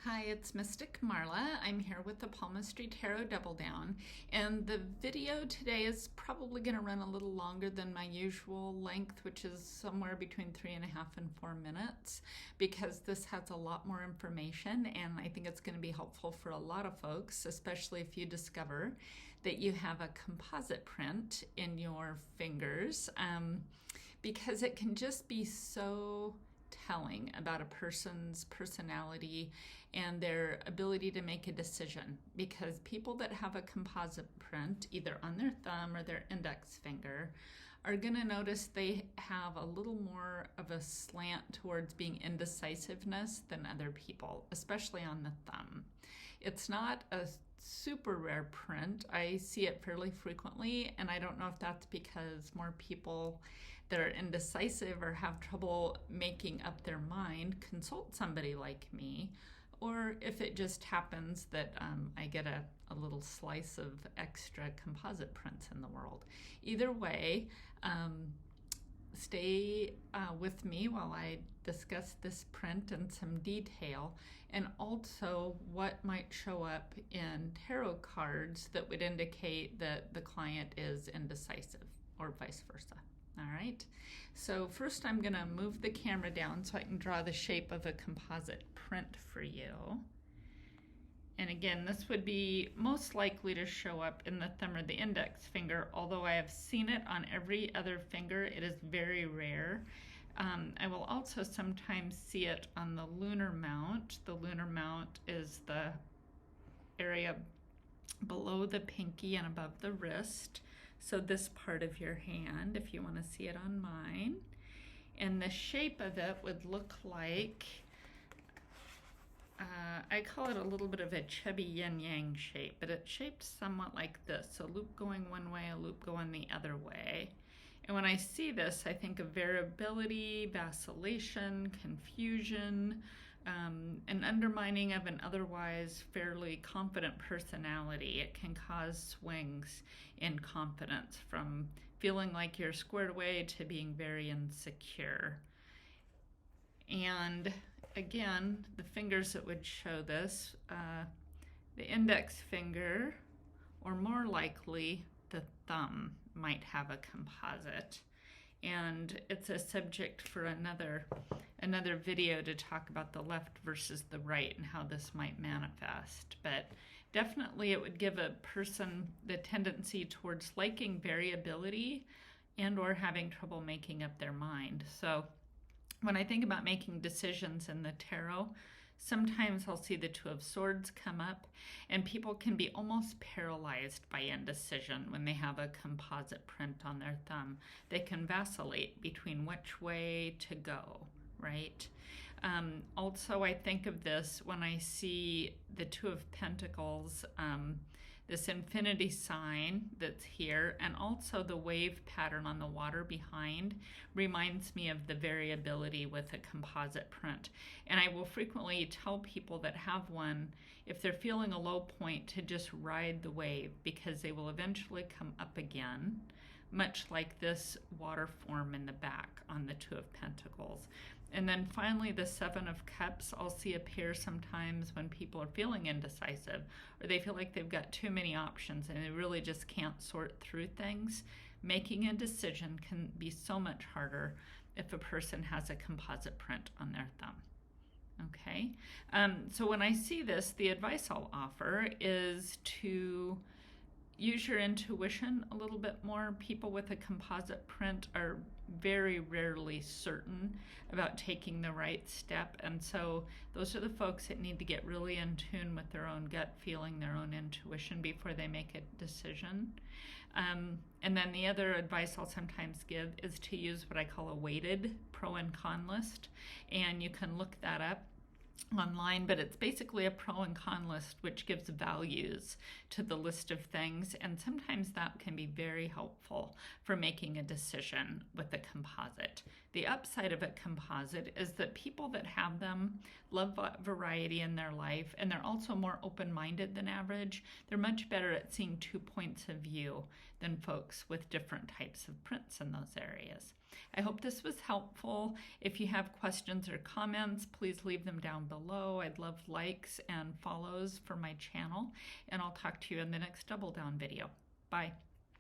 Hi, it's Mystic Marla. I'm here with the Palmistry Tarot Double Down, and the video today is probably going to run a little longer than my usual length, which is somewhere between 3.5 and 4 minutes, because this has a lot more information, and I think it's going to be helpful for a lot of folks, especially if you discover that you have a composite print in your fingers, because it can just be so telling about a person's personality and their ability to make a decision, because people that have a composite print either on their thumb or their index finger are going to notice they have a little more of a slant towards being indecisiveness than other people, especially on the thumb. It's not a super rare print. I see it fairly frequently, and I don't know if that's because more people that are indecisive or have trouble making up their mind consult somebody like me, or if it just happens that I get a little slice of extra composite prints in the world. Either way, stay with me while I discuss this print in some detail, and also what might show up in tarot cards that would indicate that the client is indecisive, or vice versa. All right, so first I'm going to move the camera down so I can draw the shape of a composite print for you. And again, this would be most likely to show up in the thumb or the index finger, although I have seen it on every other finger. It is very rare. I will also sometimes see it on the lunar mount. The lunar mount is the area below the pinky and above the wrist. So this part of your hand, if you want to see it on mine. And the shape of it would look like, I call it a little bit of a chubby yin-yang shape, but it's shaped somewhat like this. A loop going one way, a loop going the other way. And when I see this, I think of variability, vacillation, confusion, an undermining of an otherwise fairly confident personality. It can cause swings in confidence, from feeling like you're squared away to being very insecure. And again, the fingers that would show this, the index finger, or more likely the thumb, might have a composite. And it's a subject for another video to talk about the left versus the right and how this might manifest. But definitely it would give a person the tendency towards liking variability and or having trouble making up their mind. So when I think about making decisions in the tarot, sometimes I'll see the Two of Swords come up, and people can be almost paralyzed by indecision when they have a composite print on their thumb. They can vacillate between which way to go, right? Also, I think of this when I see the Two of Pentacles, this infinity sign that's here, and also the wave pattern on the water behind reminds me of the variability with a composite print. And I will frequently tell people that have one, if they're feeling a low point, to just ride the wave, because they will eventually come up again, much like this water form in the back on the Two of Pentacles. And then finally, the Seven of Cups I'll see appear sometimes when people are feeling indecisive, or they feel like they've got too many options and they really just can't sort through things. Making a decision can be so much harder if a person has a composite print on their thumb. Okay, so when I see this, the advice I'll offer is to use your intuition a little bit more. People with a composite print are very rarely certain about taking the right step, and so those are the folks that need to get really in tune with their own gut feeling, their own intuition, before they make a decision. And then the other advice I'll sometimes give is to use what I call a weighted pro and con list, and you can look that up online, but it's basically a pro and con list which gives values to the list of things, and sometimes that can be very helpful for making a decision with a composite. The upside of a composite is that people that have them love variety in their life, and they're also more open-minded than average. They're much better at seeing 2 points of view than folks with different types of prints in those areas. I hope this was helpful. If you have questions or comments, please leave them down below. I'd love likes and follows for my channel, and I'll talk to you in the next Double Down video. Bye.